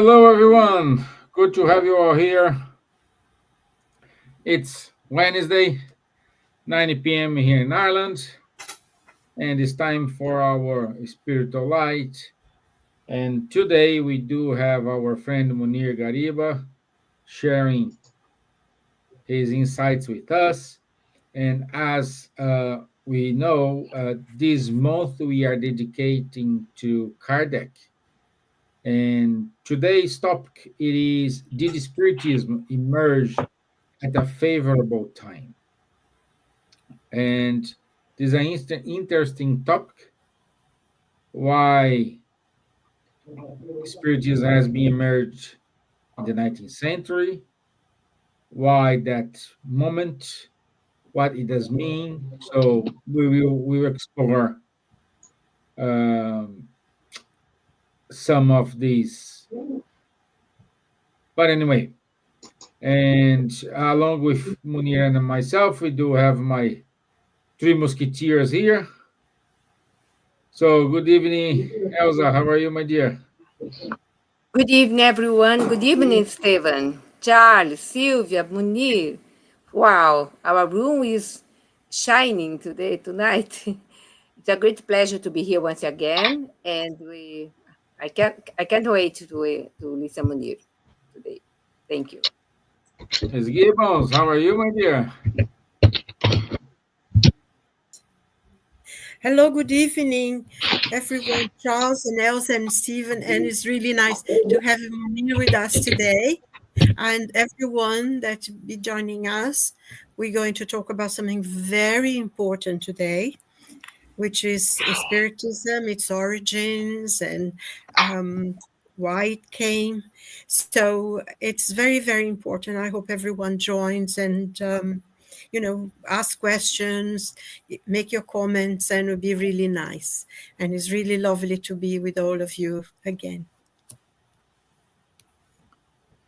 Hello, everyone. Good to have you all here. It's Wednesday, 9 p.m. here in Ireland, and it's time for our spiritual light. And today we do have our friend Munir Gariba sharing his insights with us. And as we know, this month we are dedicating to Kardec. And today's topic it is: Did Spiritism emerge at a favorable time? And this is an interesting topic. Why Spiritism has been emerged in the 19th century? Why that moment? What it does mean? So we will explore um, some of these. But anyway, and along with Munir and myself, we do have my three musketeers here. So good evening, Elsa. How are you, my dear? Good evening, everyone. Good evening, Stevan, Charles, Silvia, Munir. Wow, our room is shining tonight. It's a great pleasure to be here once again, and I can't wait to listen Munir today. Thank you. Miss Gibbons, how are you, my dear? Hello, good evening, everyone. Charles and Elsa and Steven, and it's really nice to have you with us today. And everyone that be joining us, we're going to talk about something very important today, which is Spiritism, its origins, and why it came. So it's very, very important. I hope everyone joins and ask questions, make your comments, and it'll be really nice. And it's really lovely to be with all of you again.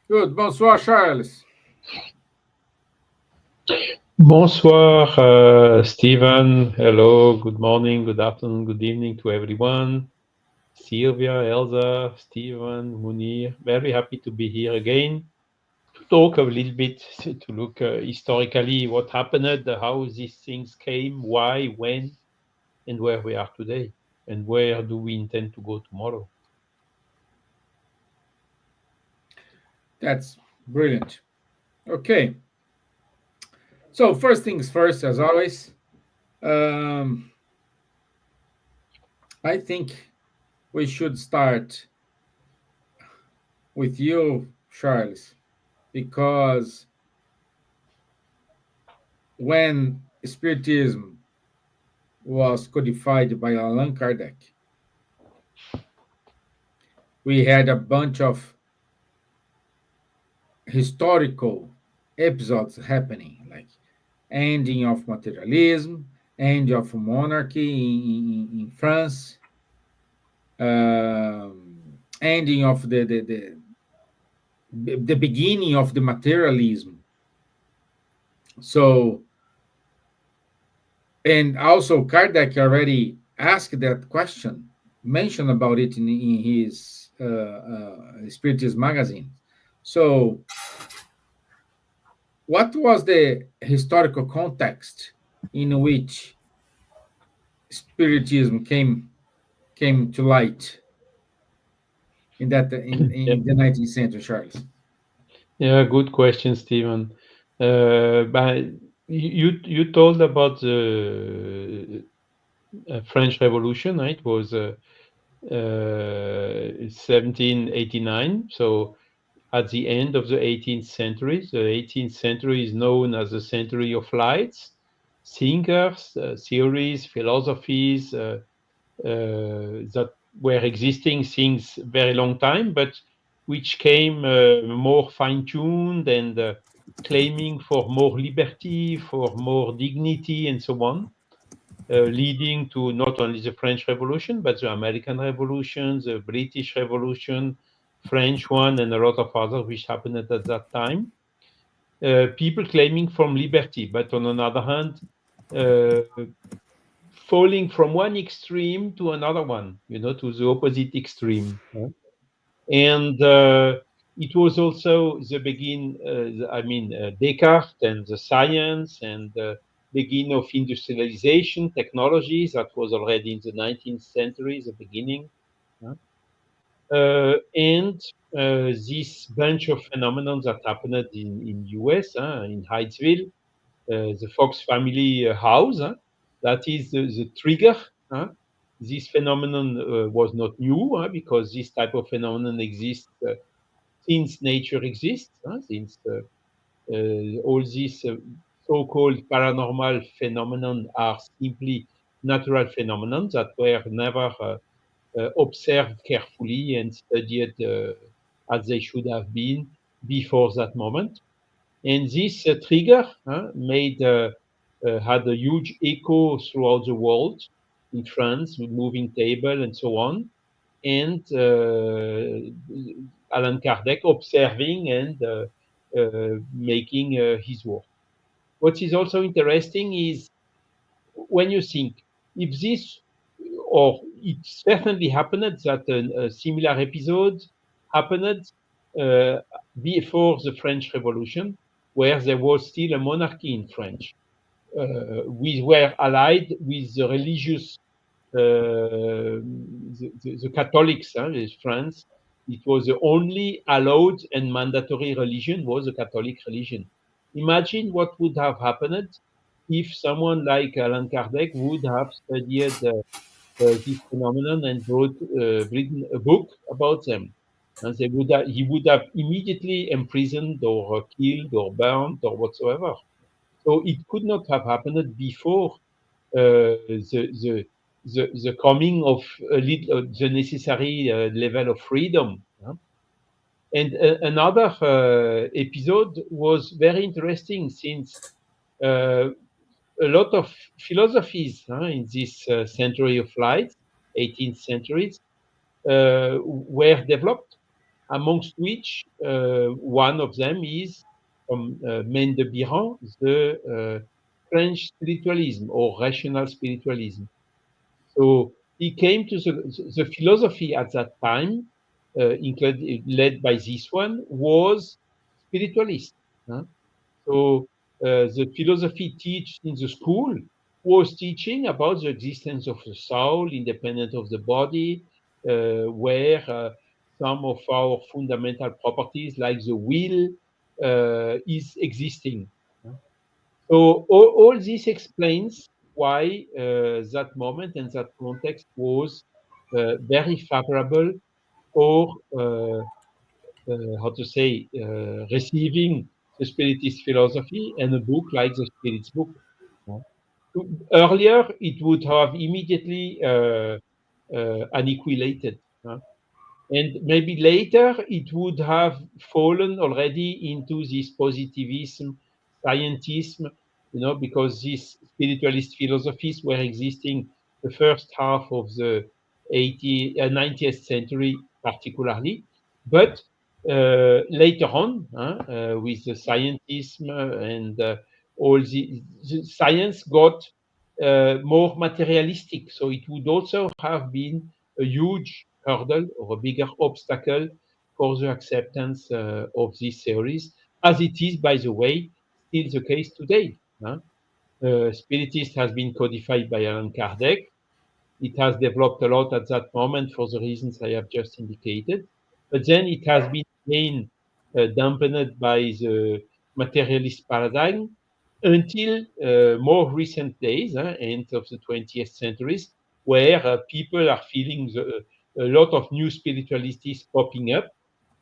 Good. Bonsoir, Charles. Bonsoir, Stevan. Hello, good morning, good afternoon, good evening to everyone. Silvia, Elsa, Stevan, Munir, very happy to be here again to talk a little bit, to look historically what happened, how these things came, why, when, and where we are today, and where do we intend to go tomorrow. That's brilliant. Okay. So first things first, as always, um, I think we should start with you, Charles, because when Spiritism was codified by Allan Kardec, we had a bunch of historical episodes happening, like ending of materialism, end of monarchy in France, ending of the beginning of the materialism. So, and also Kardec already asked that question, mentioned about it in his Spiritist magazine. So, what was the historical context in which Spiritism came to light in the 19th century, Charles? Yeah, good question, Steven. But you told about the French Revolution, right? It was 1789. So at the end of the 18th century, the 18th century is known as the century of lights. Thinkers, theories, philosophies that were existing since very long time, but which came more fine-tuned and claiming for more liberty, for more dignity, and so on, leading to not only the French Revolution, but the American Revolution, the British Revolution, French one, and a lot of others which happened at that time. People claiming from liberty, but on another hand, falling from one extreme to another one, to the opposite extreme. And it was also the begin, Descartes and the science and the begin of industrialization technologies that was already in the 19th century, the beginning. And this bunch of phenomena that happened in US, in Hydesville, the Fox family house, that is the trigger. This phenomenon was not new because this type of phenomenon exists since nature exists, since all these so-called paranormal phenomena are simply natural phenomena that were never observed carefully and studied as they should have been before that moment. And this trigger made had a huge echo throughout the world, in France, with moving table and so on. And Allan Kardec observing and making his work. What is also interesting is when you think if this, or it certainly happened that a similar episode happened before the French Revolution, where there was still a monarchy in France. We were allied with the religious, the Catholics in France. It was the only allowed and mandatory religion was the Catholic religion. Imagine what would have happened if someone like Allan Kardec would have studied this phenomenon and written a book about them. And he would have immediately imprisoned or killed or burnt or whatsoever. So it could not have happened before the coming of the necessary level of freedom. And another episode was very interesting since a lot of philosophies in this century of light, 18th centuries, were developed, amongst which one of them is from Maine de Biran, the French spiritualism or rational spiritualism. So he came to the philosophy at that time, led by this one, was spiritualist. So the philosophy taught in the school was teaching about the existence of the soul, independent of the body, where some of our fundamental properties, like the will, is existing. So all this explains why that moment and that context was very favorable for how to say receiving the Spiritist philosophy and a book like the Spirit's book. Earlier, it would have immediately annihilated. And maybe later it would have fallen already into this positivism, scientism, because these spiritualist philosophies were existing the first half of the 90th century, particularly. But later on, with the scientism and all the science got more materialistic. So it would also have been a huge hurdle or a bigger obstacle for the acceptance of these theories, as it is, by the way, still the case today. Spiritist has been codified by Allan Kardec. It has developed a lot at that moment for the reasons I have just indicated. But then it has been again dampened by the materialist paradigm until more recent days, end of the 20th centuries, where people are feeling a lot of new spiritualities popping up,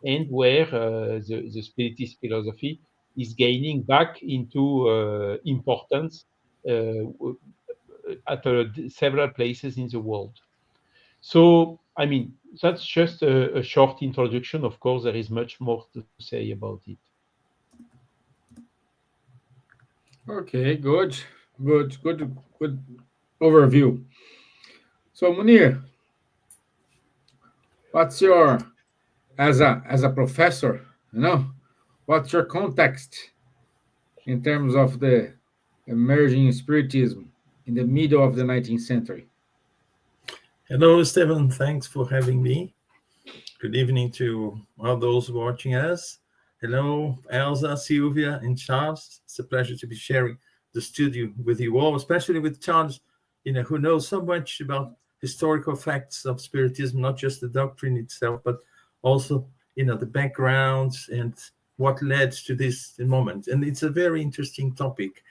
and where the Spiritist philosophy is gaining back into importance at several places in the world. So, I mean, that's just a short introduction. Of course, there is much more to say about it. Okay, good overview. So Munir, what's your, as a professor, what's your context in terms of the emerging spiritism in the middle of the 19th century? Hello, Stevan. Thanks for having me. Good evening to all those watching us. Hello, Elsa, Silvia, and Charles. It's a pleasure to be sharing the studio with you all, especially with Charles, who knows so much about historical facts of Spiritism, not just the doctrine itself, but also, the backgrounds and what led to this moment. And it's a very interesting topic.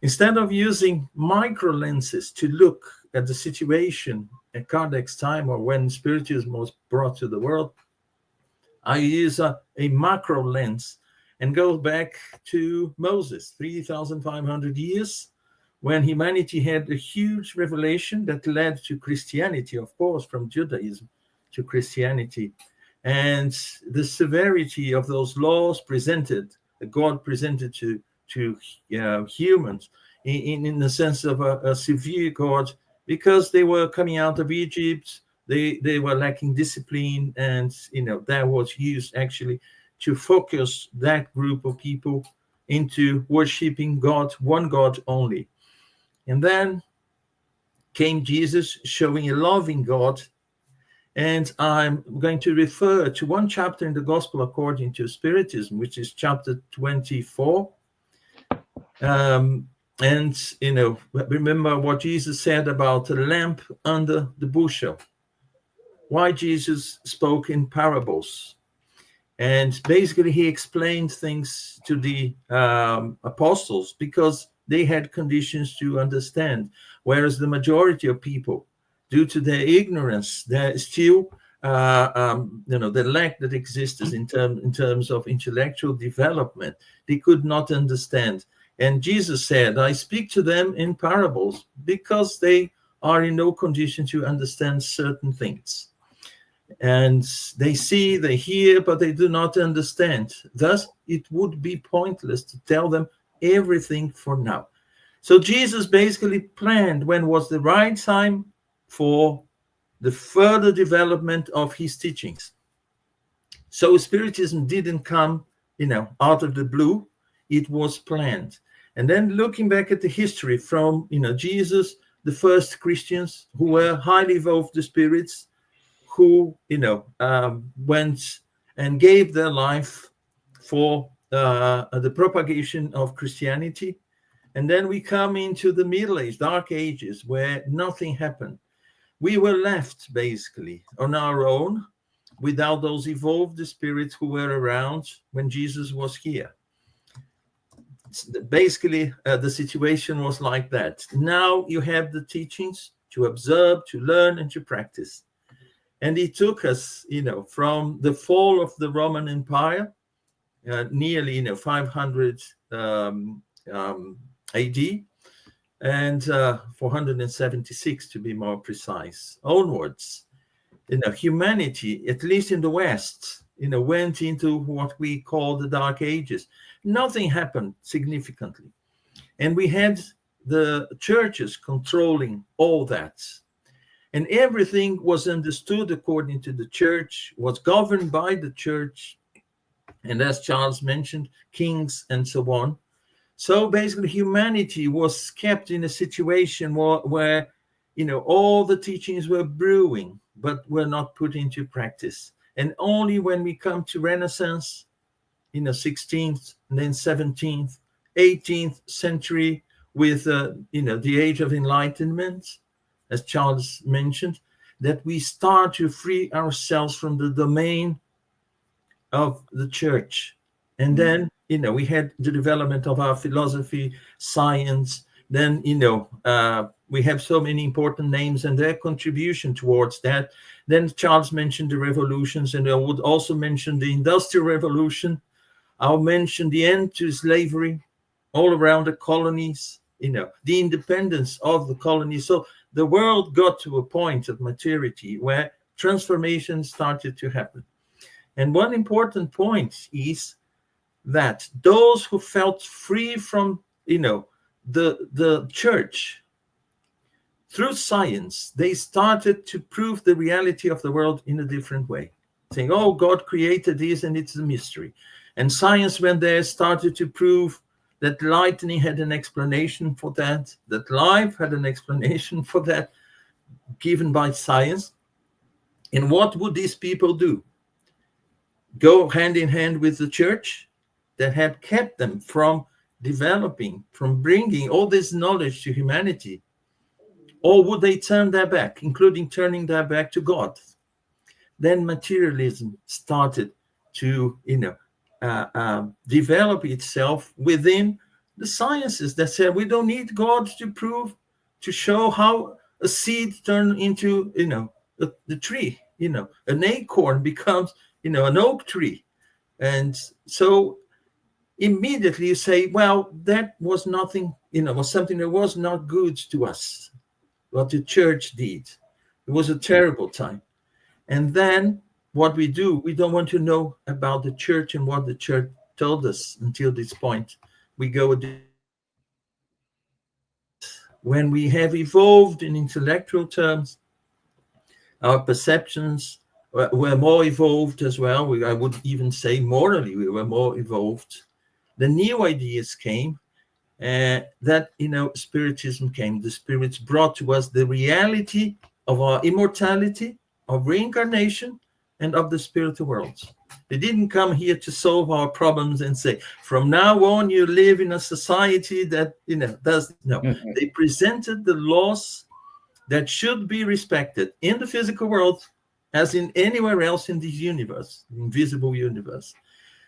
Instead of using micro lenses to look at the situation at Kardec's time or when Spiritism was brought to the world, I use a macro lens and go back to Moses, 3,500 years, when humanity had a huge revelation that led to Christianity, of course, from Judaism to Christianity. And the severity of those laws God presented to humans in the sense of a severe God, because they were coming out of Egypt, they were lacking discipline, and that was used actually to focus that group of people into worshiping God, one God only. And then came Jesus, showing a loving God. And I'm going to refer to one chapter in the Gospel according to Spiritism, which is chapter 24. And remember what Jesus said about the lamp under the bushel. Why Jesus spoke in parables. And basically he explained things to the apostles because they had conditions to understand, whereas the majority of people, due to their ignorance, there is still the lack that exists in terms of intellectual development. They could not understand. And Jesus said, I speak to them in parables because they are in no condition to understand certain things. And they see, they hear, but they do not understand. Thus, it would be pointless to tell them everything for now. So Jesus basically planned when was the right time for the further development of his teachings. So Spiritism didn't come, out of the blue. It was planned. And then looking back at the history from, Jesus, the first Christians who were highly evolved spirits, who, went and gave their life for the propagation of Christianity. And then we come into the Middle Age, Dark Ages, where nothing happened. We were left basically on our own without those evolved spirits who were around when Jesus was here. Basically, the situation was like that. Now you have the teachings to observe, to learn, and to practice. And it took us, from the fall of the Roman Empire, nearly, 500 AD, and 476 to be more precise, onwards. Humanity, at least in the West, went into what we call the Dark Ages. Nothing happened significantly. And we had the churches controlling all that. And everything was understood according to the church, was governed by the church. And as Charles mentioned, kings and so on. So basically humanity was kept in a situation where all the teachings were brewing, but were not put into practice. And only when we come to Renaissance, 16th, and then 17th, 18th century, with, the Age of Enlightenment, as Charles mentioned, that we start to free ourselves from the domain of the church. And then, we had the development of our philosophy, science. Then, we have so many important names and their contribution towards that. Then Charles mentioned the revolutions, and I would also mention the Industrial Revolution. I'll mention the end to slavery all around the colonies, the independence of the colonies. So the world got to a point of maturity where transformation started to happen. And one important point is that those who felt free from, the church, through science, they started to prove the reality of the world in a different way, saying, oh, God created this and it's a mystery. And science, when they started to prove that lightning had an explanation for that life had an explanation for that, given by science. And what would these people do? go hand in hand with the church that had kept them from developing, from bringing all this knowledge to humanity? Or would they turn their back, including turning their back to God? Then materialism started to, develop itself within the sciences that said we don't need God to prove, to show how a seed turned into, the tree. An acorn becomes, an oak tree. And so immediately you say, well, that was nothing, was something that was not good to us, what the church did. It was a terrible time. And then what we do, we don't want to know about the church and what the church told us until this point. We go when we have evolved in intellectual terms, our perceptions were more evolved as well. I would even say morally, we were more evolved. The new ideas came, that, Spiritism came. The spirits brought to us the reality of our immortality, of reincarnation, and of the spiritual world. They didn't come here to solve our problems and say, from now on, you live in a society that, does. No, they presented the laws that should be respected in the physical world as in anywhere else in this universe, the invisible universe.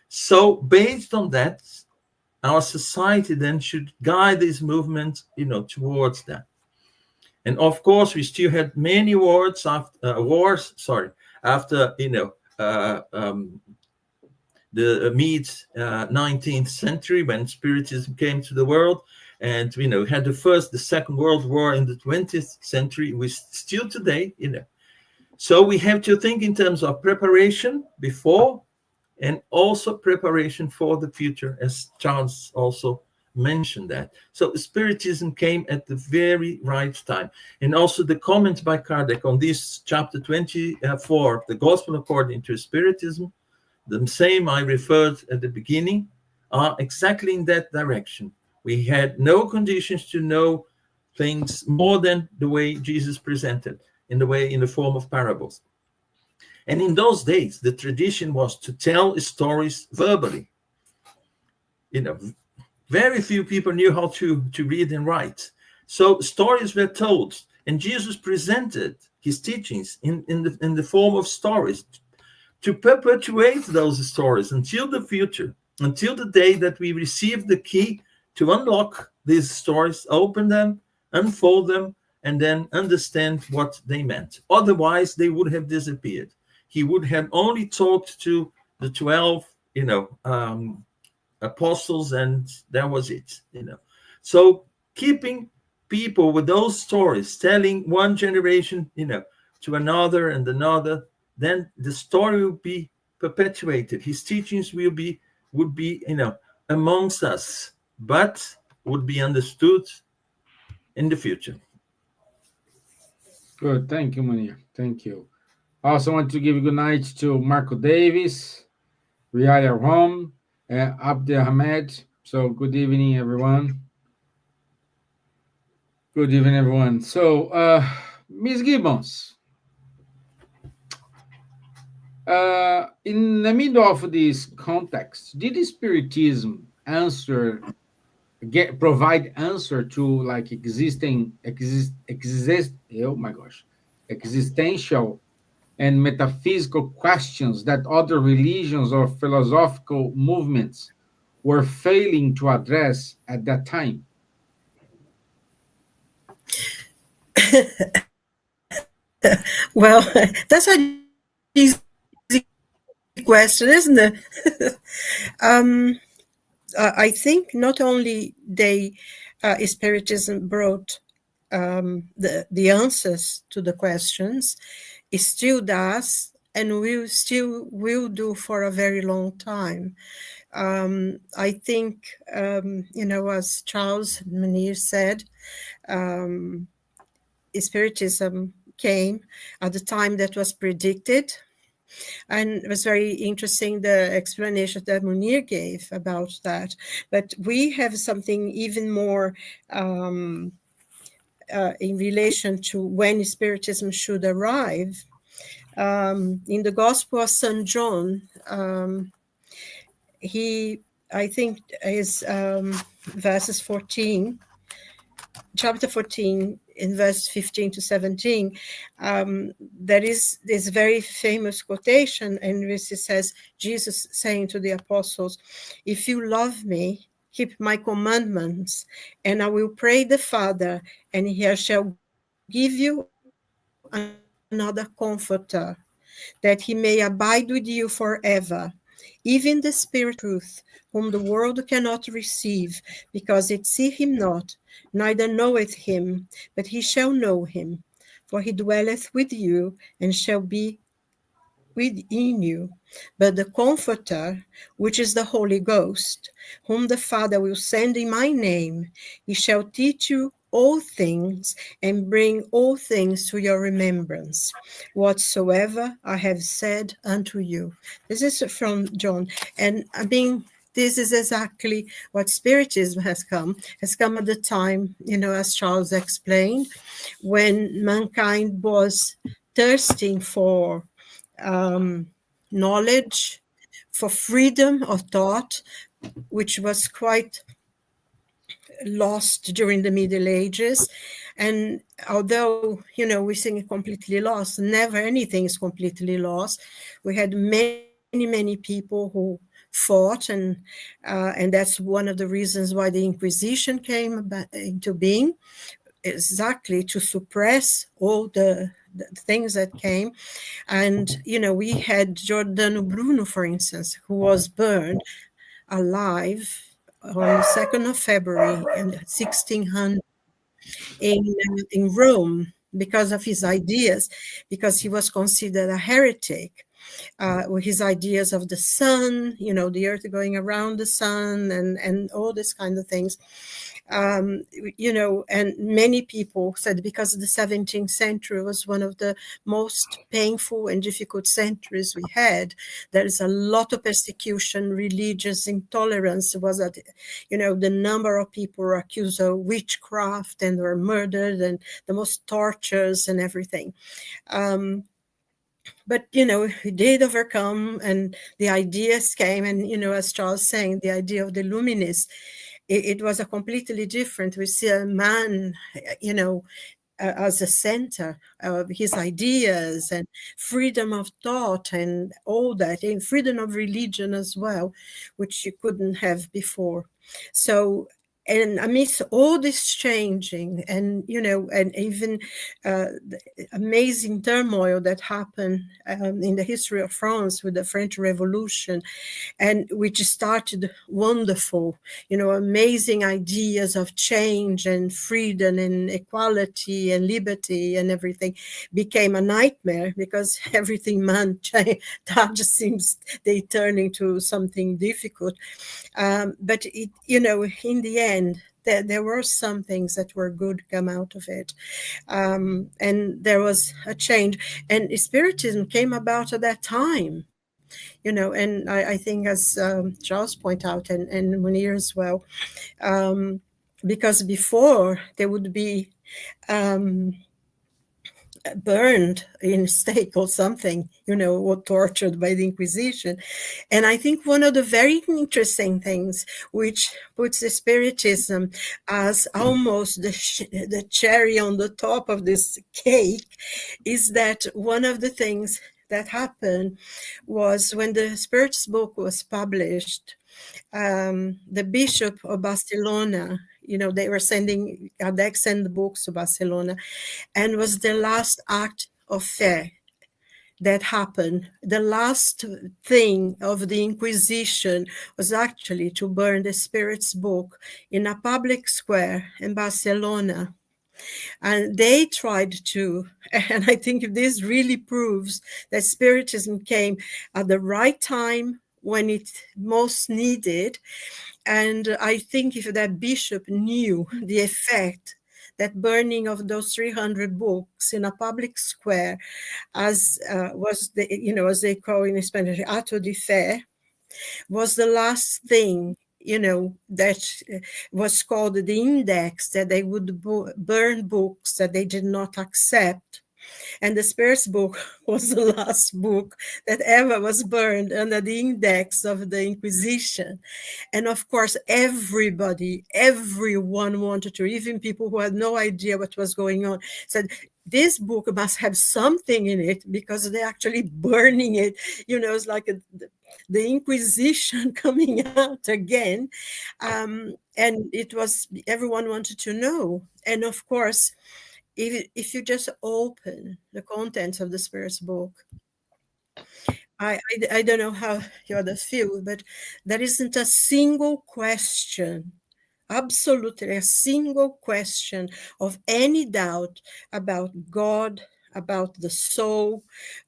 So based on that, our society then should guide this movement, towards that. And of course, we still had many wars after, the mid-19th century, when Spiritism came to the world, and had the Second World War in the 20th century. We still today, So we have to think in terms of preparation before, and also preparation for the future, as Charles also mentioned that. So Spiritism came at the very right time. And also the comments by Kardec on this chapter 24, the Gospel according to Spiritism, the same I referred at the beginning, are exactly in that direction. We had no conditions to know things more than the way Jesus presented, in the form of parables. And in those days, the tradition was to tell stories verbally. Very few people knew how to read and write. So stories were told, and Jesus presented his teachings in the form of stories to perpetuate those stories until the future, until the day that we receive the key to unlock these stories, open them, unfold them, and then understand what they meant. Otherwise, they would have disappeared. He would have only talked to the 12, apostles, and that was it. So keeping people with those stories, telling one generation, to another and another, then the story will be perpetuated. His teachings would be, amongst us, but would be understood in the future. Good. Thank you, Munir. Thank you. I also want to give a good night to Marco Davis, Riaya Rom, and Abdel Ahmed. So good evening, everyone. Good evening, everyone. So, Ms. Gibbons, in the middle of this context, did Spiritism provide answer to like existential and metaphysical questions that other religions or philosophical movements were failing to address at that time? Well, that's an easy question, isn't it? I think not only Spiritism brought the answers to the questions, it still does, and will do for a very long time. I think, as Charles Munir said, Spiritism came at the time that was predicted. And it was very interesting, the explanation that Munir gave about that. But we have something even more in relation to when Spiritism should arrive. in the Gospel of St. John, he, I think, is verses 14, chapter 14, in verse 15 to 17, there is this very famous quotation in which it says, Jesus saying to the apostles, if you love me, keep my commandments, and I will pray the Father, and he shall give you another comforter, that he may abide with you forever, even the Spirit of truth, whom the world cannot receive, because it see him not, neither knoweth him, but he shall know him. For he dwelleth with you, and shall be within you. But the Comforter, which is the Holy Ghost, whom the Father will send in my name, he shall teach you all things, and bring all things to your remembrance, whatsoever I have said unto you. This is from John. And I mean, this is exactly what Spiritism has come at the time, as Charles explained, when mankind was thirsting for knowledge, for freedom of thought, which was quite lost during the Middle Ages. And although, we think completely lost, never anything is completely lost. We had many people who fought, and that's one of the reasons why the Inquisition came into being, exactly to suppress all the things that came. And, we had Giordano Bruno, for instance, who was burned alive on the 2nd of February in 1600 in Rome because of his ideas, because he was considered a heretic. With his ideas of the sun, the earth going around the sun, and all these kind of things. And many people said because the 17th century was one of the most painful and difficult centuries we had. There is a lot of persecution, religious intolerance was at, the number of people were accused of witchcraft and were murdered, and the most tortures and everything. But, we did overcome, and the ideas came. And, as Charles saying, the idea of the luminist, it was a completely different. We see a man, as a center of his ideas, and freedom of thought and all that, and freedom of religion as well, which you couldn't have before. So, and amidst all this changing, and and even the amazing turmoil that happened in the history of France with the French Revolution, and which started wonderful, amazing ideas of change and freedom and equality and liberty and everything, became a nightmare, because everything that just seems they turn into something difficult. But it, in the end, there were some things that were good come out of it. And there was a change. And Spiritism came about at that time, and I think, as Charles pointed out, and Munir as well, because before there would be burned in stake or something, or tortured by the Inquisition. And I think one of the very interesting things, which puts the Spiritism as almost the cherry on the top of this cake, is that one of the things that happened was when the Spirits book was published, the Bishop of Barcelona, they were sending Kardec sent books to Barcelona, and was the last act of faith that happened. The last thing of the Inquisition was actually to burn the Spirits book in a public square in Barcelona. And they tried to, and I think this really proves that Spiritism came at the right time when it most needed. And I think if that bishop knew the effect that burning of those 300 books in a public square, as was the, as they call in Spanish, auto de fe, was the last thing, that was called the index, that they would burn books that they did not accept. And the Spirits book was the last book that ever was burned under the index of the Inquisition. And of course, everyone wanted to, even people who had no idea what was going on, said, this book must have something in it because they're actually burning it. It's like the Inquisition coming out again. And it was, everyone wanted to know. And of course, if you just open the contents of the Spirits book, I don't know how you others feel, but there isn't a single question, absolutely a single question of any doubt about God, about the soul,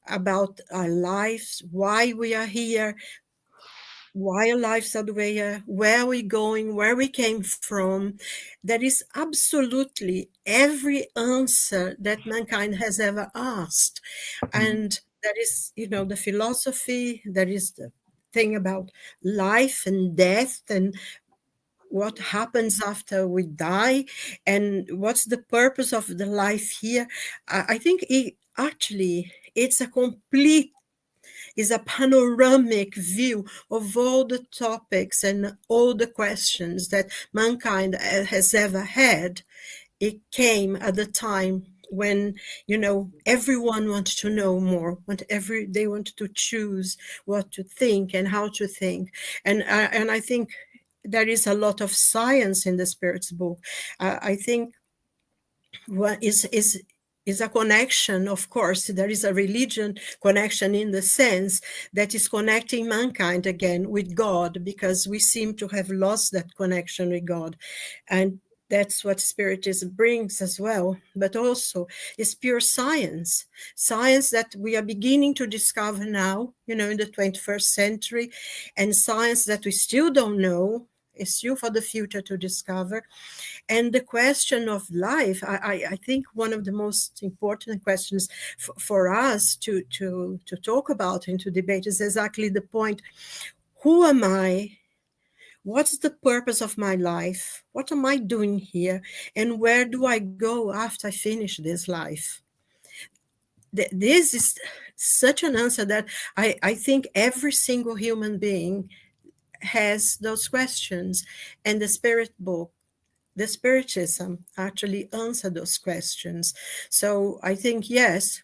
about our lives, why we are here, why our lives are the way, where we're going, where we came from. There is absolutely every answer that mankind has ever asked. And there is, the philosophy, there is the thing about life and death and what happens after we die and what's the purpose of the life here. I think it's a complete, is a panoramic view of all the topics and all the questions that mankind has ever had. It came at the time when, everyone wanted to know more, they wanted to choose what to think and how to think. And I think there is a lot of science in the Spirits book. I think what is a connection. Of course, there is a religion connection in the sense that is connecting mankind again with God, because we seem to have lost that connection with God. And that's what Spiritism brings as well. But also is pure science that we are beginning to discover now, in the 21st century, and science that we still don't know, is still for the future to discover. And the question of life, I think one of the most important questions for us to talk about and to debate is exactly the point: who am I? What's the purpose of my life? What am I doing here? And where do I go after I finish this life? This is such an answer that I think every single human being has those questions. And the Spiritism actually answer those questions. So I think, yes,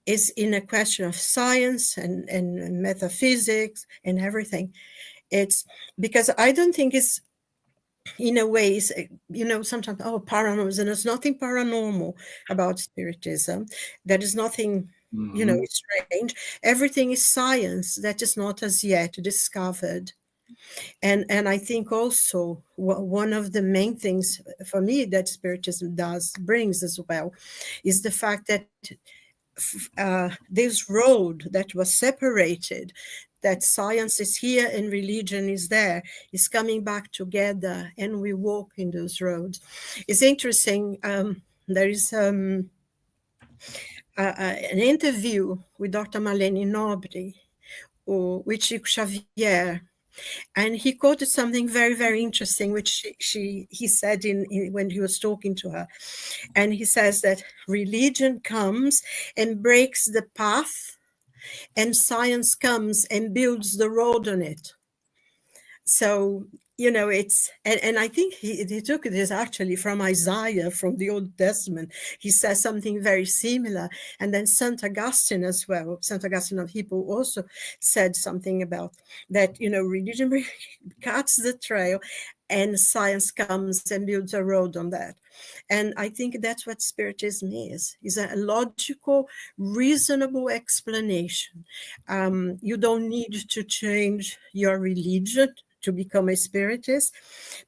it's in a question of science and metaphysics and everything. It's because I don't think it's, in a way, sometimes, paranormal, and there's nothing paranormal about Spiritism. There is nothing, strange. Everything is science that is not as yet discovered. And I think also one of the main things for me that Spiritism brings as well is the fact that this road that was separated, that science is here and religion is there, is coming back together, and we walk in those roads. It's interesting. There is an interview with Dr. Marlene Nobre with Chico Xavier. And he quoted something very, very interesting, which he said when he was talking to her. And he says that religion comes and breaks the path, and science comes and builds the road on it. So, it's, and I think he took this actually from Isaiah, from the Old Testament. He says something very similar. And then St. Augustine as well, St. Augustine of Hippo, also said something about that, religion cuts the trail and science comes and builds a road on that. And I think that's what Spiritism is a logical, reasonable explanation. You don't need to change your religion to become a Spiritist,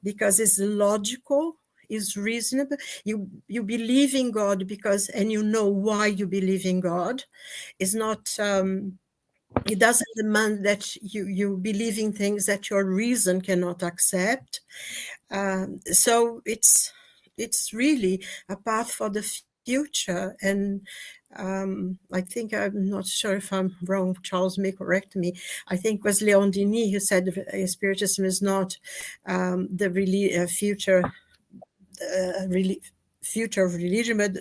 because it's logical, is reasonable. You believe in God because, and you know why you believe in God. It's not, it doesn't demand that you believe in things that your reason cannot accept. So it's really a path for the future. And I think, I'm not sure if I'm wrong, Charles may correct me, I think it was Leon Denis who said Spiritism is not the really future of religion, but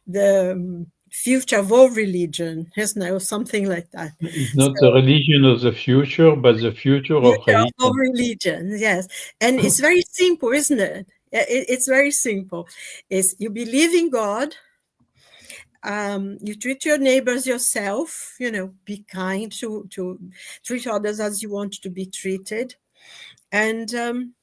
the future of all religion, isn't it, or something like that. It's not the So religion of the future, but the future of future of all religion. religion, yes. And it's very simple, isn't it? It's very simple. Is you believe in God, you treat your neighbors yourself, be kind to treat others as you want to be treated, and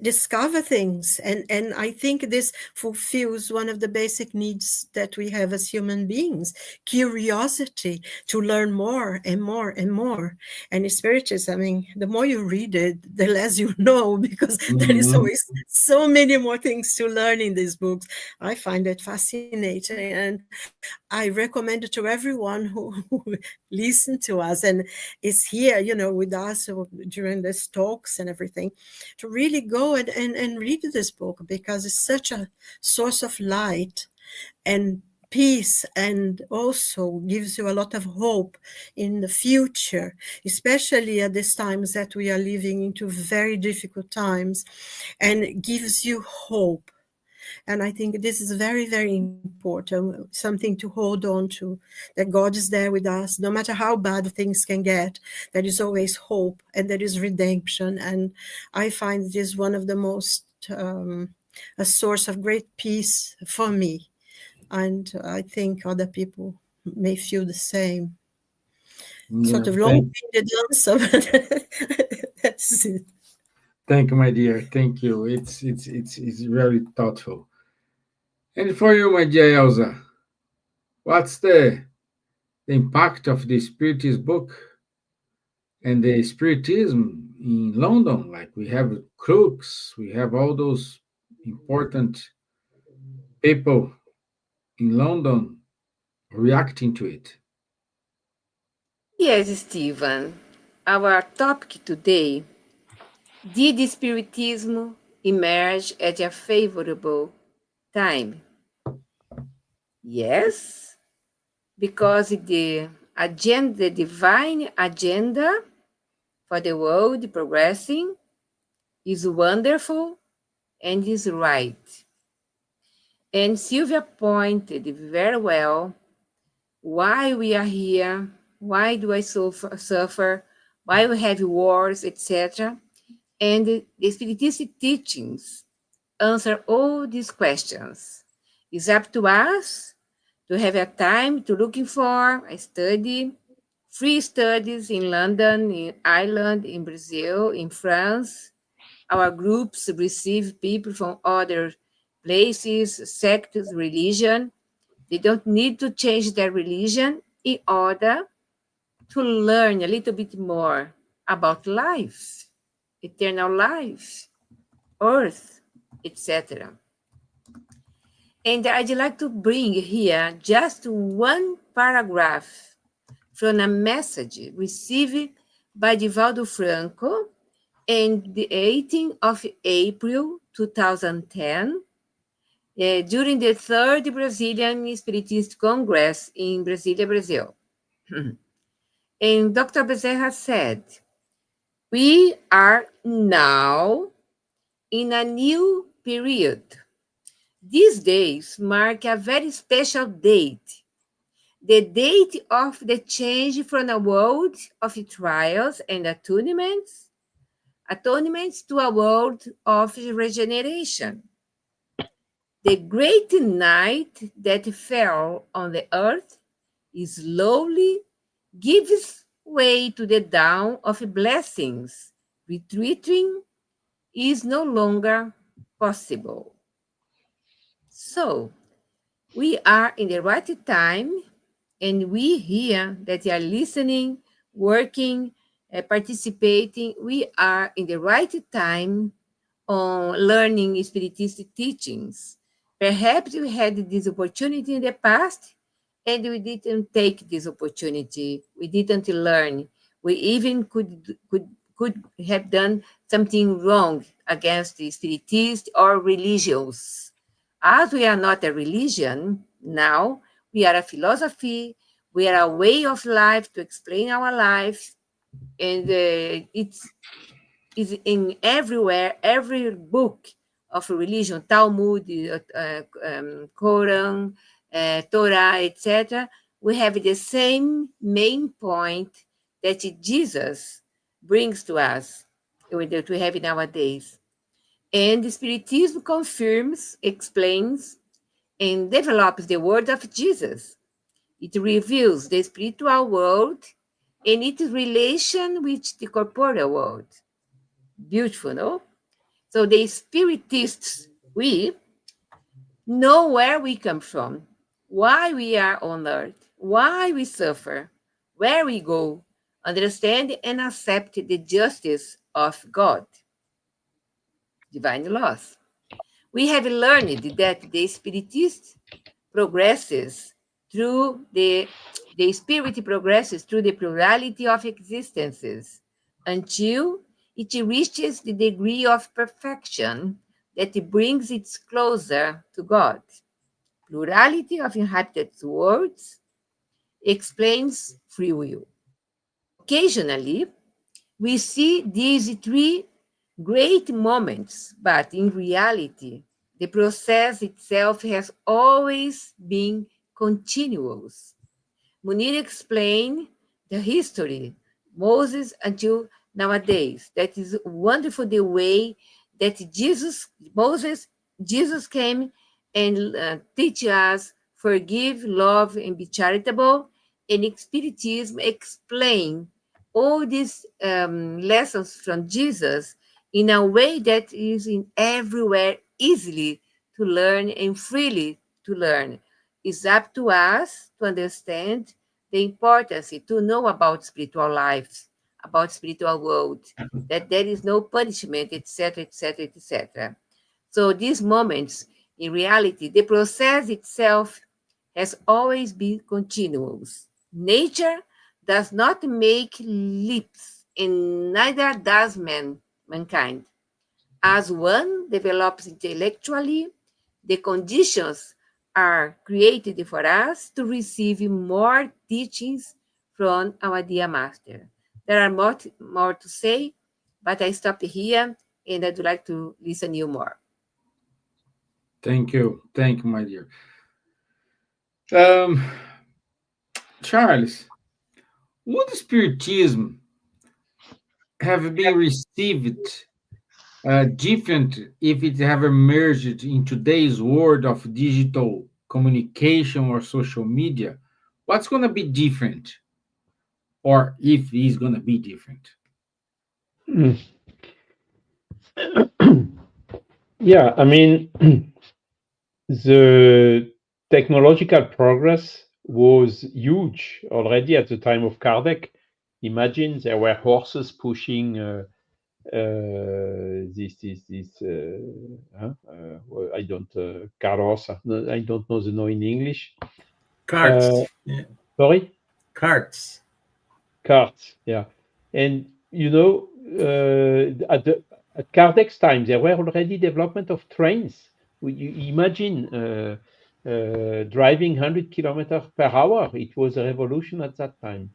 discover things. And I think this fulfills one of the basic needs that we have as human beings: curiosity to learn more and more and more. And spiritism, I mean, the more you read it, the less you know, because there is Mhm. always so many more things to learn in these books. I find it fascinating, and I recommend it to everyone who listen to us and is here, with us during these talks and everything, to really go and read this book, because it's such a source of light and peace, and also gives you a lot of hope in the future, especially at these times that we are living into very difficult times, and gives you hope. And I think this is very, very important, something to hold on to, that God is there with us. No matter how bad things can get, there is always hope and there is redemption. And I find this one of the most, a source of great peace for me. And I think other people may feel the same. Yeah, Sort of long-winded answer, but that's it. thank you, my dear. Thank you. It's very thoughtful. And for you, my dear Elsa, what's the impact of the Spiritist book and the Spiritism in London? Like we have crooks, we have all those important people in London reacting to it. Yes, Stevan. Our topic today: did Spiritism emerge at a favorable time? Yes, because the divine agenda for the world progressing is wonderful and is right. And Silvia pointed very well why we are here, why do I suffer, why we have wars, etc. And the Spiritist teachings answer all these questions. It's up to us to have a time to looking for a study, free studies in London, in Ireland, in Brazil, in France. Our groups receive people from other places, sects, religion. They don't need to change their religion in order to learn a little bit more about life, eternal life, earth, etc. And I'd like to bring here just one paragraph from a message received by Divaldo Franco on the 18th of April 2010 during the third Brazilian Spiritist Congress in Brasilia, Brazil. And Dr. Bezerra said, "We are now in a new period. These days mark a very special date, the date of the change from a world of trials and atonements to a world of regeneration. The great night that fell on the earth slowly gives way to the dawn of blessings. Retreating is no longer possible." So, we are in the right time, and we here that are listening, working, participating, we are in the right time on learning Spiritist teachings. Perhaps we had this opportunity in the past and we didn't take this opportunity. We didn't learn. We even could have done something wrong against the Spiritist or religions. As we are not a religion now, we are a philosophy, we are a way of life to explain our life, and it's is in everywhere, every book of religion, Talmud, Quran, Torah, etc., we have the same main point that Jesus brings to us, that we have nowadays. And the Spiritism confirms, explains, and develops the word of Jesus. It reveals the spiritual world and its relation with the corporeal world. Beautiful, no? So the Spiritists, we know where we come from, why we are on earth, why we suffer, where we go, understand and accept the justice of God, divine laws. We have learned that the Spiritist progresses through the spirit progresses through the plurality of existences until it reaches the degree of perfection that brings it closer to God. Plurality of inhabited worlds explains free will. Occasionally, we see these three great moments, but in reality, the process itself has always been continuous. Munir explained the history, Moses until nowadays. That is wonderful the way that Jesus came and teach us, forgive, love, and be charitable. And Spiritism explain all these lessons from Jesus in a way that is in everywhere easily to learn and freely to learn. It's up to us to understand the importance to know about spiritual lives, about spiritual world, that there is no punishment, etc., etc., etc. So these moments, in reality, the process itself has always been continuous. Nature does not make leaps, and neither does mankind. As one develops intellectually, the conditions are created for us to receive more teachings from our dear Master. There are more to say, but I stop here and I'd like to listen you more. Thank you. Thank you, my dear. Um, Charles, would Spiritism have been received different if it have emerged in today's world of digital communication or social media? What's going to be different, or if it's going to be different? Mm. Yeah, I mean, the technological progress was huge already at the time of Kardec. Imagine there were horses pushing I don't carroza. I don't know the name in English. Carts. Yeah. Sorry, Carts. carts. Yeah, and at Kardec's time there were already development of trains. You imagine driving 100 kilometers per hour. It was a revolution at that time.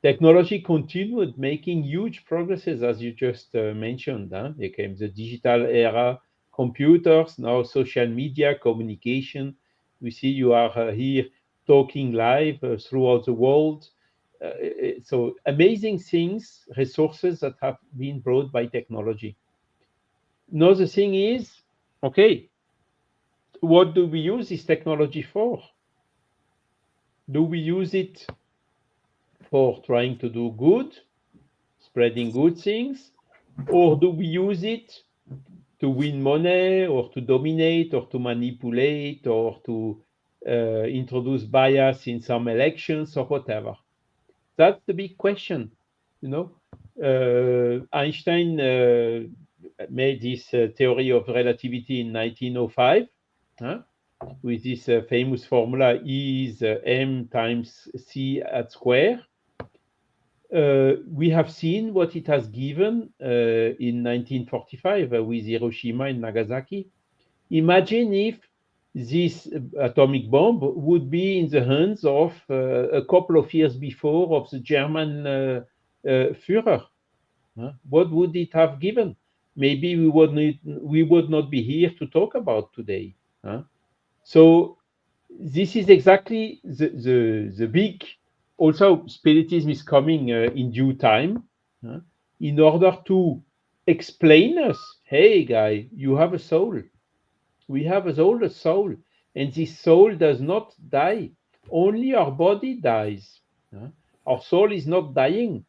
Technology continued making huge progresses, as you just mentioned. There came the digital era, computers, now social media, communication. We see you are here talking live throughout the world. So amazing things, resources that have been brought by technology. Now the thing is, okay, what do we use this technology for? Do we use it for trying to do good, spreading good things, or do we use it to win money or to dominate or to manipulate or to introduce bias in some elections or whatever? That's the big question. Einstein made this theory of relativity in 1905 with this famous formula E is m times c at square. We have seen what it has given in 1945 with Hiroshima and Nagasaki. Imagine if this atomic bomb would be in the hands of a couple of years before of the German Führer. What would it have given? Maybe we would not be here to talk about today. So this is exactly the big. Also, Spiritism is coming in due time, in order to explain us. Hey, guy, you have a soul. We have a soul, and this soul does not die. Only our body dies. Our soul is not dying.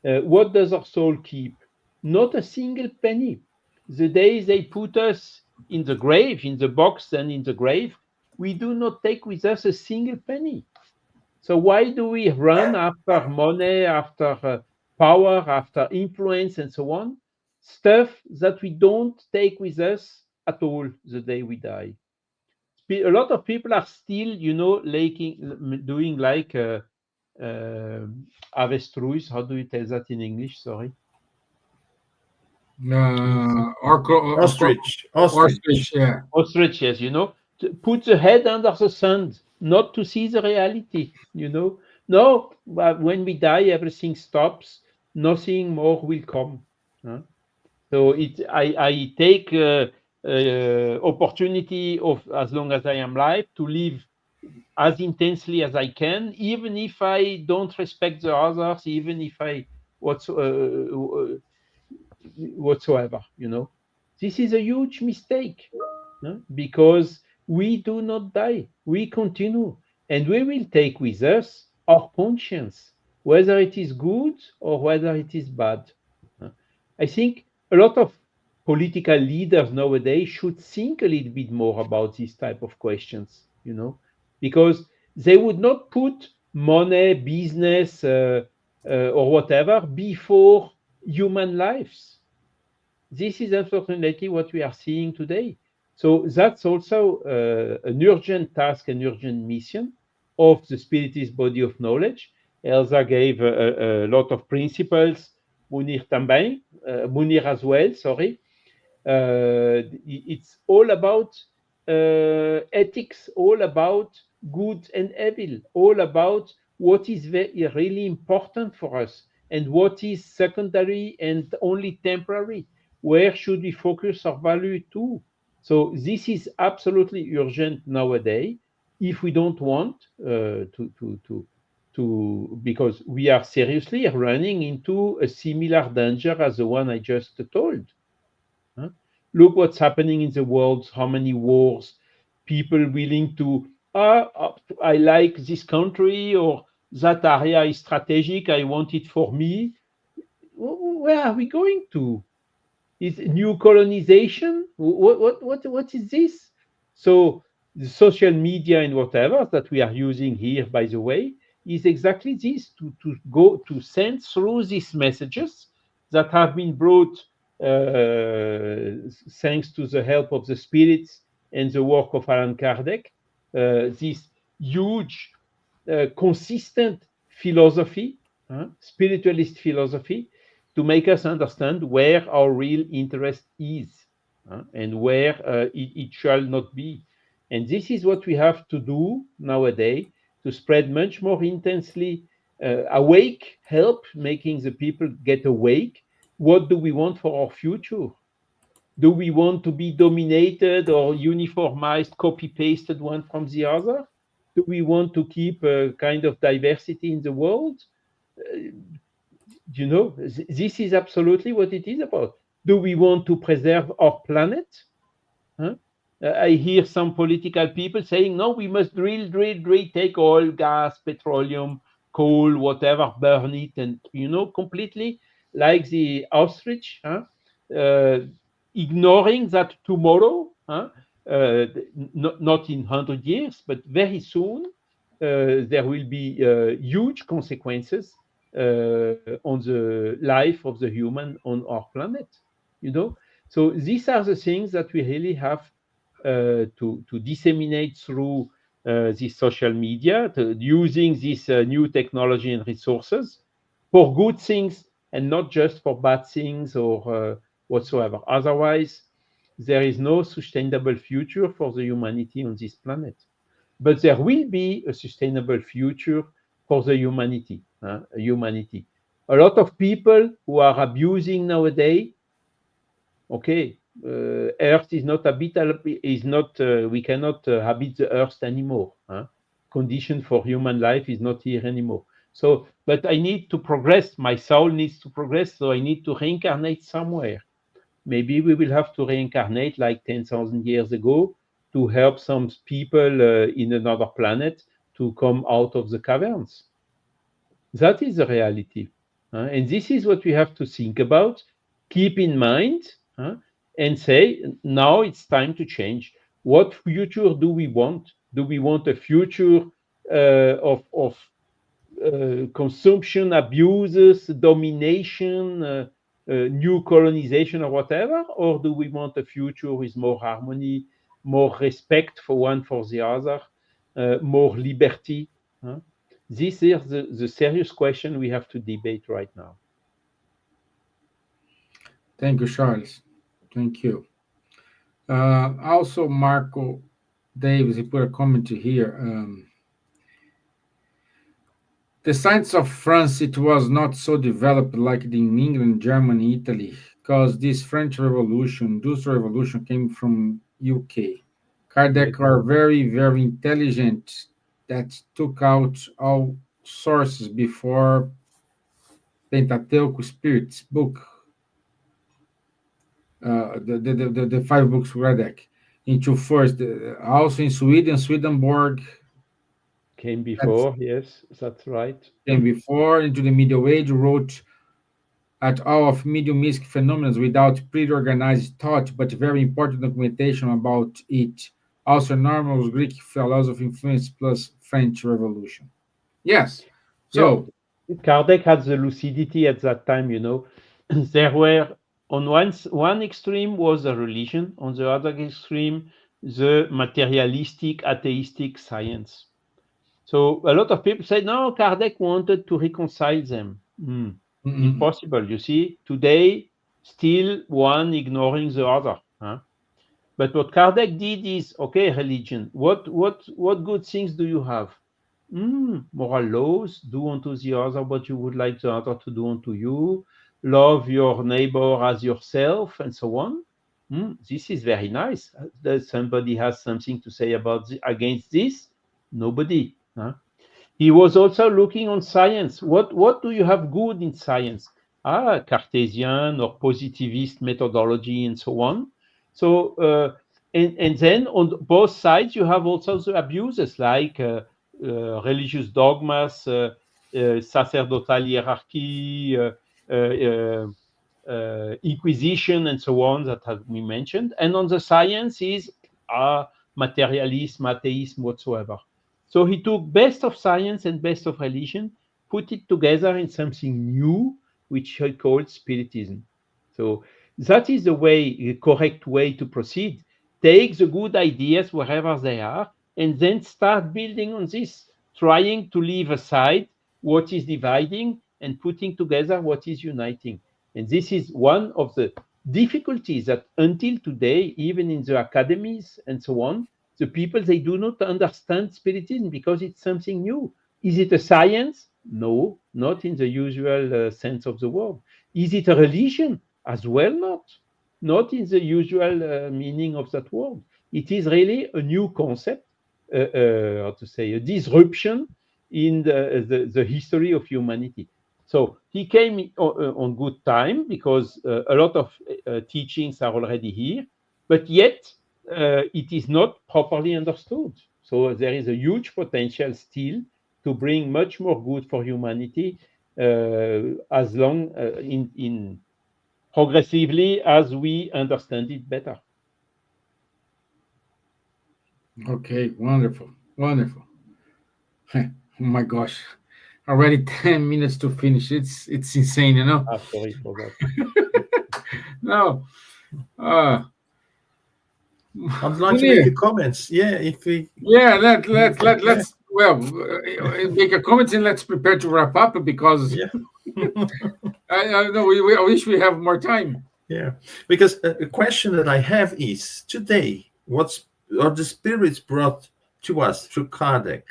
What does our soul keep? Not a single penny. The day they put us in the grave, in the box and in the grave, we do not take with us a single penny. So why do we run after money, after power, after influence, and so on? Stuff that we don't take with us at all the day we die. A lot of people are still, doing like uh, avestruz. How do you tell that in English? Sorry. Ostrich. Ostrich, yeah. Ostrich, yes, to put the head under the sand, not to see the reality. No, but when we die, everything stops. Nothing more will come. Huh? So I take opportunity of as long as I am alive to live as intensely as I can, even if I don't respect the others, even if I whatsoever. This is a huge mistake, no? Because we do not die, we continue, and we will take with us our conscience, whether it is good or whether it is bad. Uh, I think a lot of political leaders nowadays should think a little bit more about these type of questions, because they would not put money, business, or whatever before human lives. This is unfortunately what we are seeing today. So that's also an urgent task, an urgent mission of the Spiritist body of knowledge. Elsa gave a lot of principles, Munir também, Munir as well, sorry. It's all about ethics, all about good and evil, all about what is really important for us and what is secondary and only temporary. Where should we focus our value to? So this is absolutely urgent nowadays. If we don't want because we are seriously running into a similar danger as the one I just told. Huh? Look what's happening in the world, how many wars, people willing to, I like this country or that area is strategic, I want it for me. Where are we going to? Is new colonization? What is this? So the social media and whatever that we are using here, by the way, is exactly this, to go to send through these messages that have been brought thanks to the help of the spirits and the work of Allan Kardec, this huge, consistent philosophy, spiritualist philosophy, to make us understand where our real interest is, and where it shall not be. And this is what we have to do nowadays, to spread much more intensely awake, help making the people get awake. What do we want for our future? Do we want to be dominated or uniformized, copy-pasted one from the other? Do we want to keep a kind of diversity in the world? This is absolutely what it is about. Do we want to preserve our planet? I hear some political people saying, no, we must drill, take oil, gas, petroleum, coal, whatever, burn it, and, completely like the ostrich, ignoring that tomorrow, not in 100 years, but very soon, there will be huge consequences on the life of the human on our planet. So these are the things that we really have to disseminate through this social media, using this new technology and resources for good things and not just for bad things or whatsoever. Otherwise, there is no sustainable future for the humanity on this planet. But there will be a sustainable future for the humanity. A lot of people who are abusing nowadays, okay, Earth is not habitable, we cannot habit the Earth anymore. Huh? Condition for human life is not here anymore. So, but I need to progress. My soul needs to progress, so I need to reincarnate somewhere. Maybe we will have to reincarnate like 10,000 years ago to help some people in another planet to come out of the caverns. That is the reality. And this is what we have to think about, keep in mind, and say, now it's time to change. What future do we want? Do we want a future of consumption, abuses, domination, new colonization, or whatever? Or do we want a future with more harmony, more respect for one for the other, more liberty? This is the serious question we have to debate right now. Thank you, Charles. Thank you. Also, Marco Davis, he put a comment here. The science of France, it was not so developed like in England, Germany, Italy, because this French Revolution, Industrial Revolution, came from UK. Kardec are very, very intelligent that took out all sources before Pentateuch Spirits book, the five books Kardec, into first, also in Sweden, Swedenborg, Came before, yes, that's right. came before, into the Middle Age, wrote at all of mediumistic phenomena without pre-organized thought, but very important documentation about it. Also, normal Greek philosophy influence plus French Revolution. Yes. So, Kardec had the lucidity at that time, you know. There were, on one extreme was a religion, on the other extreme, the materialistic, atheistic science. So a lot of people say, no, Kardec wanted to reconcile them. Impossible. You see, today, still one ignoring the other. But what Kardec did is, okay, religion, what good things do you have? Moral laws, do unto the other what you would like the other to do unto you, love your neighbor as yourself, and so on. This is very nice. Does somebody has something to say about against this? Nobody. He was also looking on science. What do you have good in science? Cartesian or positivist methodology and so on. So, and then on both sides, you have also the abuses like religious dogmas, sacerdotal hierarchy, inquisition, and so on that have been mentioned. And on the science is materialism, atheism, whatsoever. So he took best of science and best of religion, put it together in something new, which he called Spiritism. So that is the correct way to proceed. Take the good ideas wherever they are, and then start building on this, trying to leave aside what is dividing and putting together what is uniting. And this is one of the difficulties that until today, even in the academies and so on, the people, they do not understand Spiritism because it's something new. Is it a science? No, not in the usual sense of the word. Is it a religion? As well, not in the usual meaning of that word. It is really a new concept, how to say, a disruption in the history of humanity. So he came on good time because a lot of teachings are already here, but yet it is not properly understood. So there is a huge potential still to bring much more good for humanity as long in progressively as we understand it better. Okay, wonderful. Oh my gosh, already 10 minutes to finish. It's insane, you know. Sorry for that. No. I'd like to make a comments. Yeah, if we. Yeah, let's make a comment and let's prepare to wrap up because I know I wish we have more time. Yeah, because a question that I have is today, what the spirits brought to us through Kardec?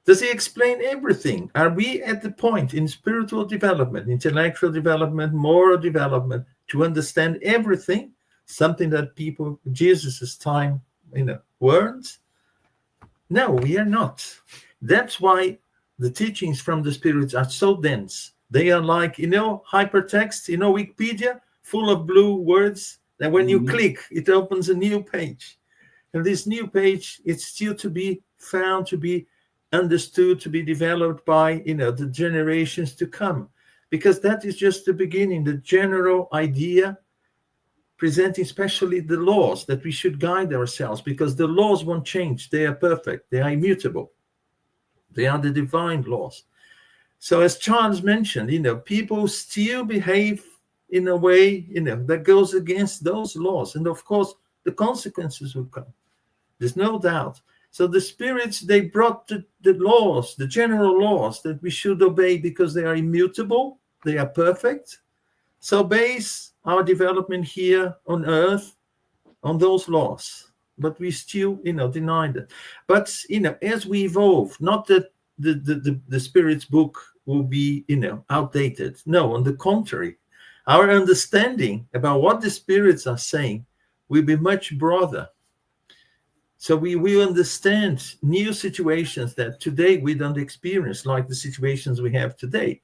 Does he explain everything? Are we at the point in spiritual development, intellectual development, moral development to understand everything? something that people Jesus' time, weren't. No, we are not. That's why the teachings from the spirits are so dense. They are like, hypertext, Wikipedia, full of blue words. And when you Mhm. click, it opens a new page. And this new page, it's still to be found, to be understood, to be developed by, the generations to come. Because that is just the beginning, the general idea, presenting especially the laws that we should guide ourselves, because the laws won't change. They are perfect. They are immutable. They are the divine laws. So as Charles mentioned, people still behave in a way, that goes against those laws. And of course, the consequences will come. There's no doubt. So the spirits, they brought the laws, the general laws that we should obey because they are immutable. They are perfect. So base our development here on earth on those laws. But we still, deny that. But, as we evolve, not that the Spirit's book will be, outdated. No, on the contrary, our understanding about what the spirits are saying will be much broader. So we will understand new situations that today we don't experience, like the situations we have today.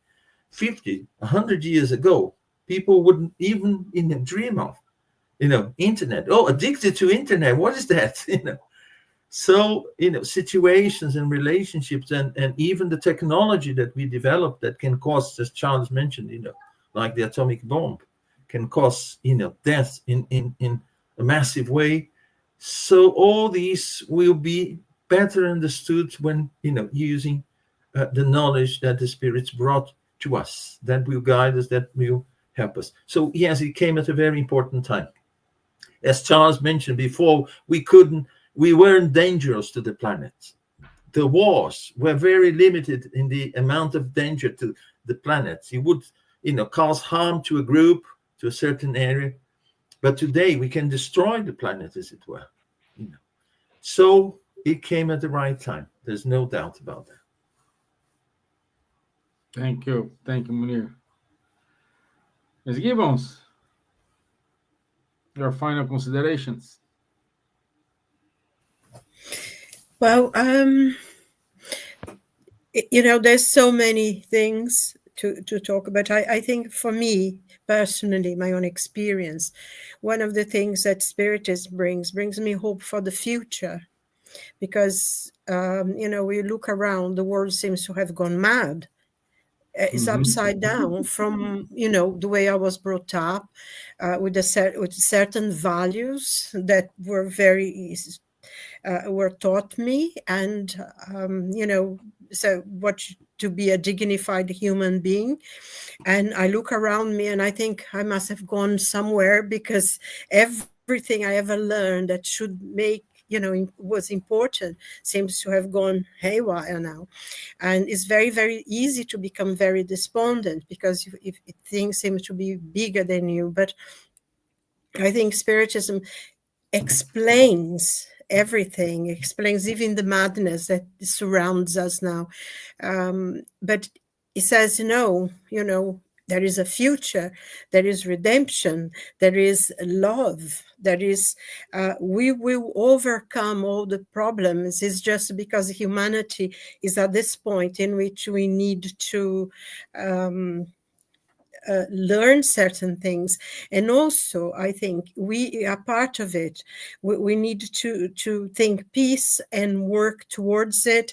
50, 100 years ago, people wouldn't even dream of. Internet. Oh, addicted to internet. What is that? So, situations and relationships and even the technology that we develop that can cause, as Charles mentioned, like the atomic bomb, can cause, death in a massive way. So all these will be better understood when, using the knowledge that the spirits brought to us, that will guide us, that will help us. So yes, it came at a very important time. As Charles mentioned before, we weren't dangerous to the planet. The wars were very limited in the amount of danger to the planet. It would, cause harm to a group, to a certain area. But today we can destroy the planet, as it were. So it came at the right time. There's no doubt about that. Thank you. Thank you, Munir. Ms. Gibbons, your final considerations. Well, there's so many things to talk about. I think for me personally, my own experience, one of the things that Spiritism brings me hope for the future, because we look around, the world seems to have gone mad. It's Mhm. upside down from the way I was brought up, with certain values that were taught me, and so what to be a dignified human being. And I look around me and I think I must have gone somewhere, because everything I ever learned that should make was important seems to have gone haywire now. And it's very, very easy to become very despondent, because if things seem to be bigger than you. But I think Spiritism explains everything, explains even the madness that surrounds us now. But it says, no, there is a future, there is redemption, there is love, there is, we will overcome all the problems. It's just because humanity is at this point in which we need to learn certain things. And also, I think we are part of it. We need to think peace and work towards it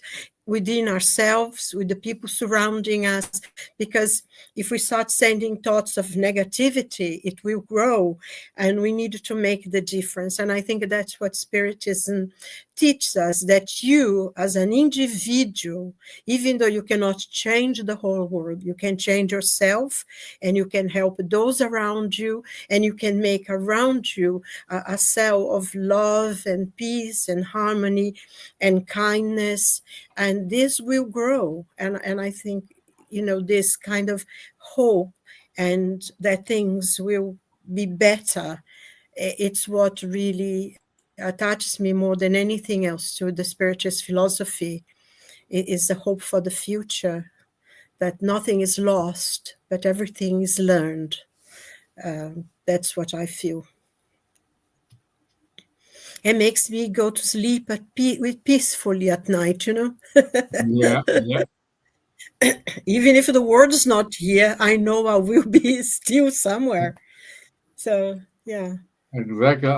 within ourselves, with the people surrounding us, because if we start sending thoughts of negativity, it will grow, and we need to make the difference. And I think that's what Spiritism teaches us, that you as an individual, even though you cannot change the whole world, you can change yourself, and you can help those around you, and you can make around you a cell of love and peace and harmony and kindness, and this will grow. And I think this kind of hope, and that things will be better, it's what really attaches me more than anything else to the Spiritist philosophy. It is the hope for the future, that nothing is lost, but everything is learned. That's what I feel. It makes me go to sleep with peacefully at night, Yeah, yeah, Even if the world's not here, I know I will be still somewhere. So, yeah. exactly.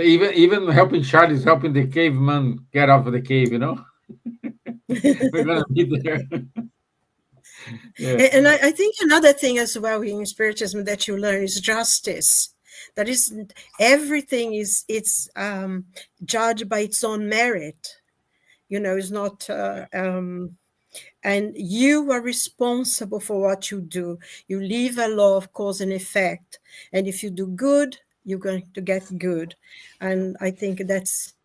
Even helping Charlie is helping the caveman get out of the cave. We're gonna be there. Yeah, And I think another thing as well in Spiritism that you learn is justice. That is, everything is it's judged by its own merit. It's not, and you are responsible for what you do. You live a law of cause and effect, and if you do good, you're going to get good. And I think that's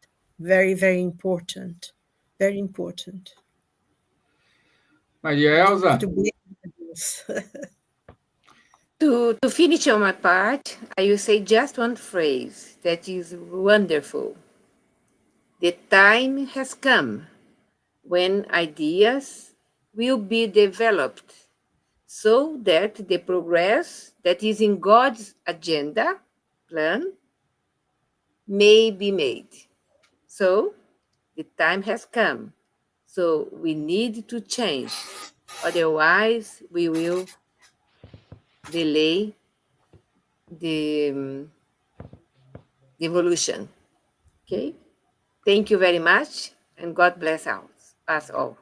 very, very important. Very important my dear to Elsa. be able to do this. To finish on my part, I will say just one phrase that is wonderful. The time has come when ideas will be developed so that the progress that is in God's agenda plan may be made. So the time has come. So we need to change. Otherwise, we will delay the evolution. Okay? Thank you very much, and God bless us all.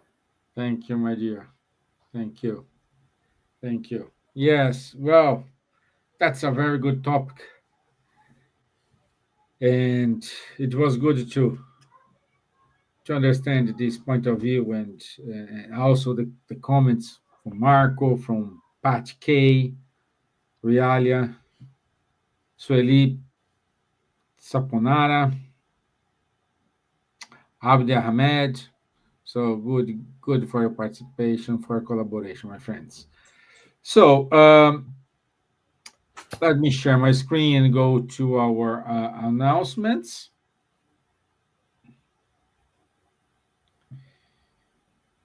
Thank you, my dear. Thank you. Thank you. Yes. Well, that's a very good topic, and it was good to understand this point of view, and also the comments from Marco, from Pat K, Realia, Sueli Saponara, Abdi Ahmed. So good for your participation, for your collaboration, my friends. So let me share my screen and go to our announcements.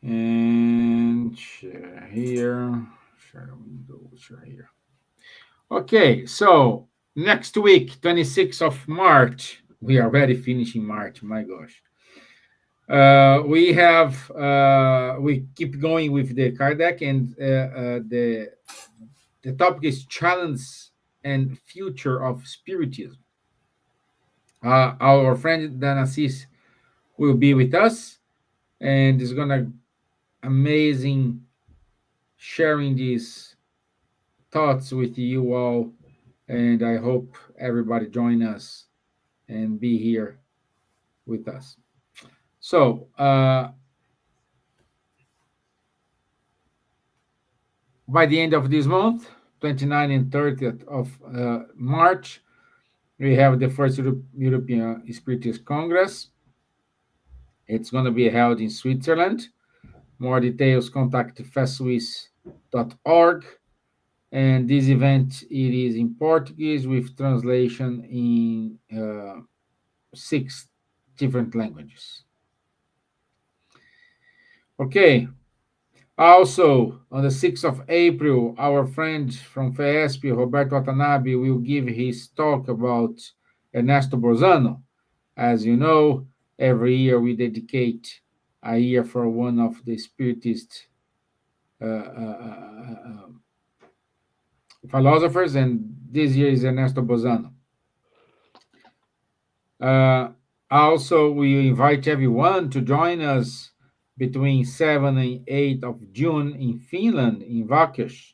And share here, share the window, share here. Okay, so next week, 26th of March, we are already finishing March, my gosh. We keep going with the card deck, and the topic is challenge and future of spiritism. Our friend Dan Assis will be with us, and is gonna amazing sharing these thoughts with you all. And I hope everybody join us and be here with us. So by the end of this month, 29th and 30th of March, we have the first European Spiritist Congress. It's going to be held in Switzerland. More details, contact festswiss.org. And this event, it is in Portuguese with translation in 6 different languages. Okay. Also, on the 6th of April, our friend from FESP, Roberto Watanabe, will give his talk about Ernesto Bozano. As you know, every year we dedicate a year for one of the Spiritist philosophers, and this year is Ernesto Bozano. Also, we invite everyone to join us between 7 and 8 of June in Finland, in Vakas.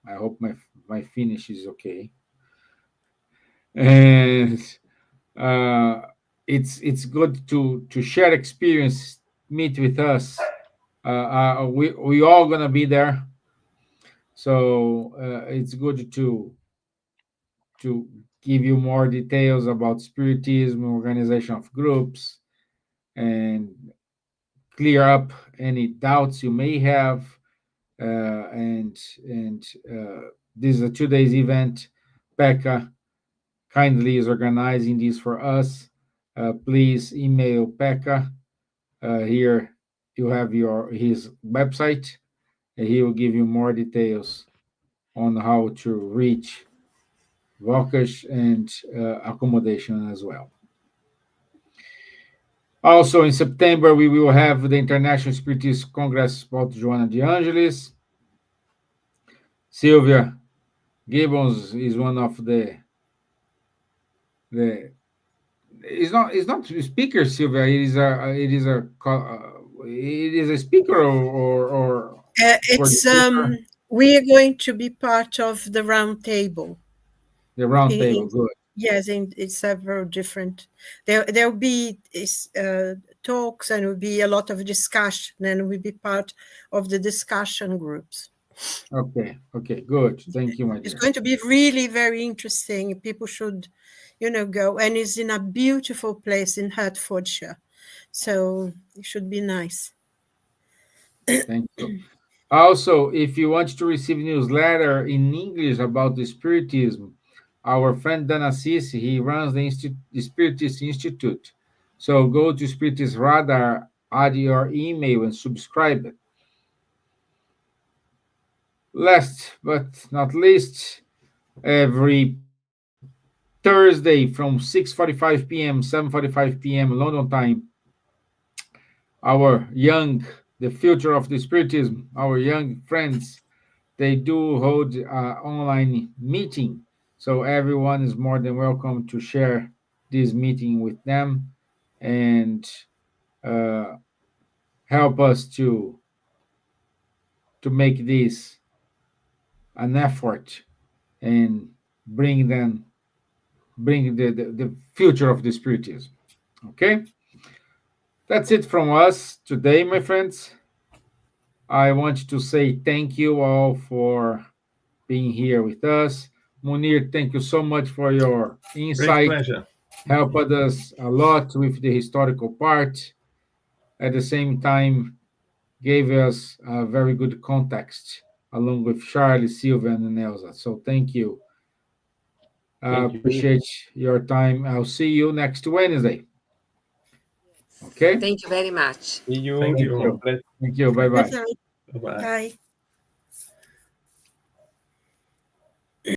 I hope my Finnish is okay. And it's good to share experience, meet with us. We all gonna be there, so it's good to give you more details about spiritism, organization of groups, and clear up any doubts you may have. And this is a 2 days event. Becca kindly is organizing this for us. Please email Pekka. Here you have his website, and he will give you more details on how to reach Vokash and accommodation as well. Also, in September, we will have the International Spiritist Congress about Joana de Angelis. Silvia Gibbons is one of the it's not a speaker, Silvia. It is a speaker or for the It's speaker, we are going to be part of the round table. the round table. In, Good. yes, in several different. There'll be talks and will be a lot of discussion, and we'll be part of the discussion groups. Okay. Okay. Good. Thank you, my It's dear. going to be really very interesting. People should, go. And it's in a beautiful place in Hertfordshire. So it should be nice. Thank you. Also, if you want to receive newsletter in English about the Spiritism, our friend Dan Assis, he runs the Spiritist Institute. So go to Spiritist Radar, add your email, and subscribe. Last but not least, every Thursday from 6:45 p.m., 7:45 p.m. London time, our young, the future of the Spiritism, our young friends, they do hold online meeting, so everyone is more than welcome to share this meeting with them and uh, help us to make this an effort and bring the future of the spiritism. Okay, that's it from us today, my friends. I want to say thank you all for being here with us. Munir, thank you so much for your Great insight. pleasure. Helped us a lot with the historical part. At the same time, gave us a very good context along with Charlie, Sylvan, and Elsa. So thank you. Thank you. Appreciate your time. I'll see you next Wednesday. Yes. Okay? Thank you very much. See you. Thank Thank It's been a you. you. pleasure. Thank you. Bye bye. Bye. Bye bye. Bye.